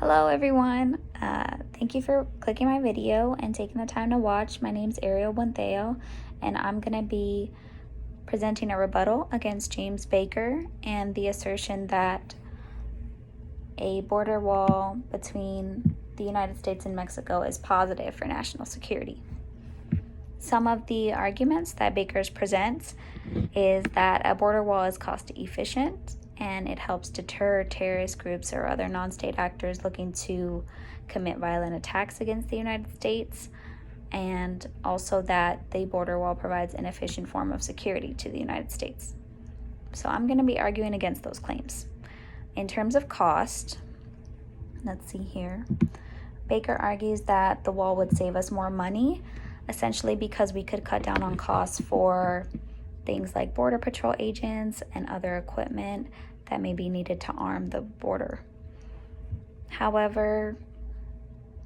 Hello everyone, thank you for clicking my video and taking the time to watch. My name's Ariel Buentheo and I'm going to be presenting a rebuttal against James Baker and the assertion that a border wall between the United States and Mexico is positive for national security. Some of the arguments that Baker presents is that a border wall is cost efficient and it helps deter terrorist groups or other non-state actors looking to commit violent attacks against the United States, and also that the border wall provides an efficient form of security to the United States. So I'm going to be arguing against those claims. In terms of cost, let's see here. Baker argues that the wall would save us more money, essentially because we could cut down on costs for things like Border Patrol agents and other equipment that may be needed to arm the border. However,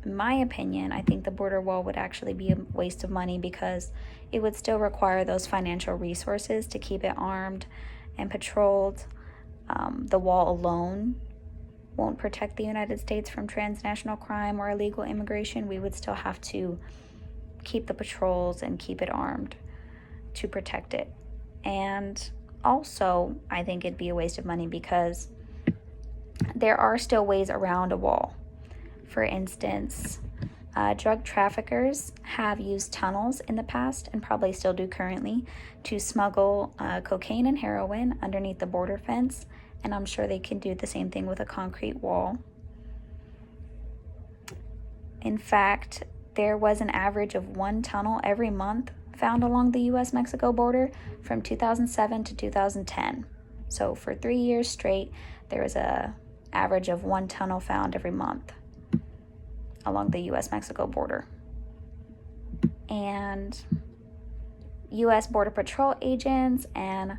in my opinion, I think the border wall would actually be a waste of money because it would still require those financial resources to keep it armed and patrolled. The wall alone won't protect the United States from transnational crime or illegal immigration. We would still have to keep the patrols and keep it armed to protect it. And also, I think it'd be a waste of money because there are still ways around a wall. For instance, drug traffickers have used tunnels in the past and probably still do currently to smuggle cocaine and heroin underneath the border fence, and I'm sure they can do the same thing with a concrete wall. In fact, there was an average of one tunnel every month found along the U.S.-Mexico border from 2007 to 2010. So for 3 years straight, there was an average of one tunnel found every month along the U.S.-Mexico border. And U.S. Border Patrol agents and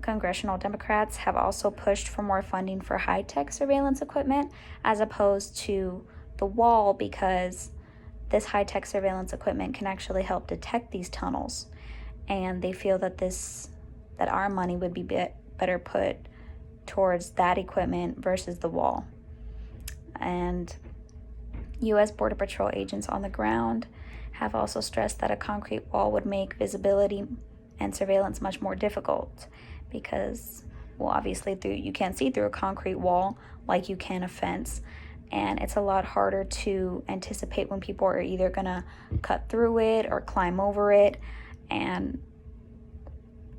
congressional Democrats have also pushed for more funding for high-tech surveillance equipment as opposed to the wall, because this high-tech surveillance equipment can actually help detect these tunnels, and they feel that our money would be better put towards that equipment versus the wall. And U.S. Border Patrol agents on the ground have also stressed that a concrete wall would make visibility and surveillance much more difficult because, well, obviously you can't see through a concrete wall like you can a fence. And it's a lot harder to anticipate when people are either going to cut through it or climb over it. And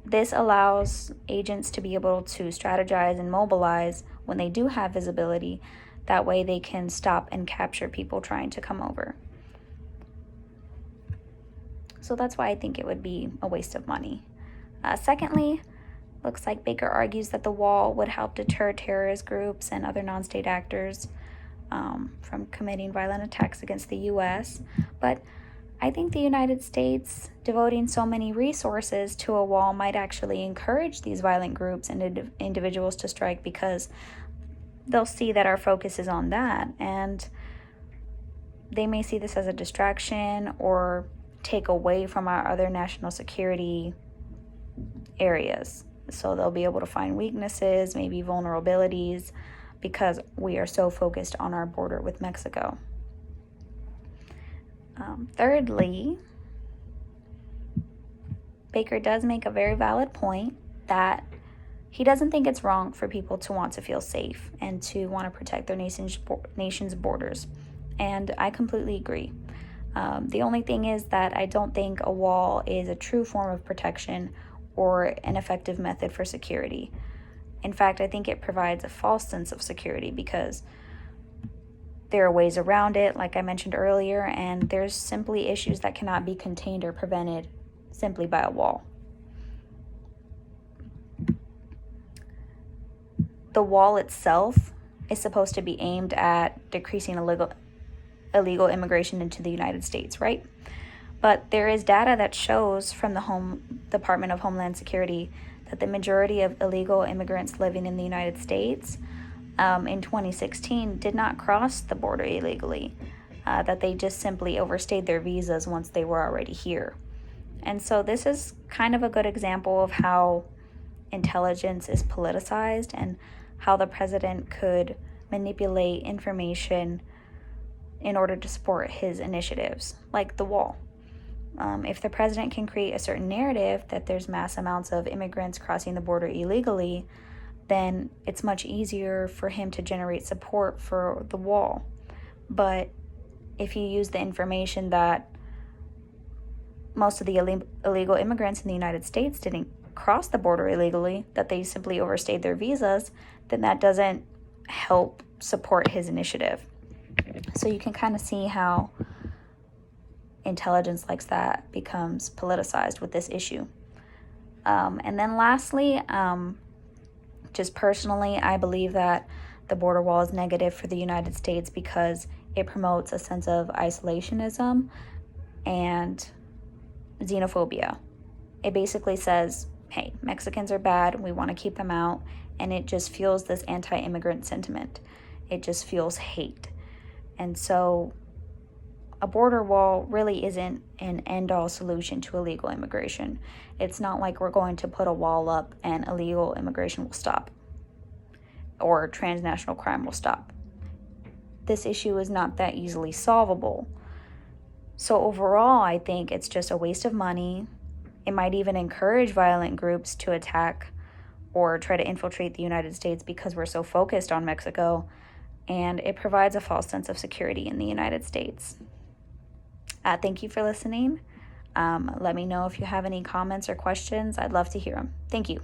this allows agents to be able to strategize and mobilize when they do have visibility. That way they can stop and capture people trying to come over. So that's why I think it would be a waste of money. Secondly, looks like Baker argues that the wall would help deter terrorist groups and other non-state actors from committing violent attacks against the U.S. But I think the United States devoting so many resources to a wall might actually encourage these violent groups and individuals to strike, because they'll see that our focus is on that, and they may see this as a distraction or take away from our other national security areas. So they'll be able to find weaknesses, maybe vulnerabilities, because we are so focused on our border with Mexico. Thirdly, Baker does make a very valid point that he doesn't think it's wrong for people to want to feel safe and to want to protect their nation's borders. And I completely agree. The only thing is that I don't think a wall is a true form of protection or an effective method for security. In fact, I think it provides a false sense of security because there are ways around it, like I mentioned earlier, and there's simply issues that cannot be contained or prevented simply by a wall. The wall itself is supposed to be aimed at decreasing illegal immigration into the United States, right? But there is data that shows from the Department of Homeland Security that the majority of illegal immigrants living in the United States in 2016 did not cross the border illegally, that they just simply overstayed their visas once they were already here. And so this is kind of a good example of how intelligence is politicized and how the president could manipulate information in order to support his initiatives, like the wall. If the president can create a certain narrative that there's mass amounts of immigrants crossing the border illegally, then it's much easier for him to generate support for the wall. But if you use the information that most of the illegal immigrants in the United States didn't cross the border illegally, that they simply overstayed their visas, then that doesn't help support his initiative. So you can kind of see how intelligence like that becomes politicized with this issue. And then lastly, just personally, I believe that the border wall is negative for the United States because it promotes a sense of isolationism and xenophobia. It basically says, hey, Mexicans are bad, we want to keep them out, and it just fuels this anti-immigrant sentiment. It just fuels hate. And so a border wall really isn't an end-all solution to illegal immigration. It's not like we're going to put a wall up and illegal immigration will stop or transnational crime will stop. This issue is not that easily solvable. So overall, I think it's just a waste of money. It might even encourage violent groups to attack or try to infiltrate the United States because we're so focused on Mexico, and it provides a false sense of security in the United States. Thank you for listening. Let me know if you have any comments or questions. I'd love to hear them. Thank you.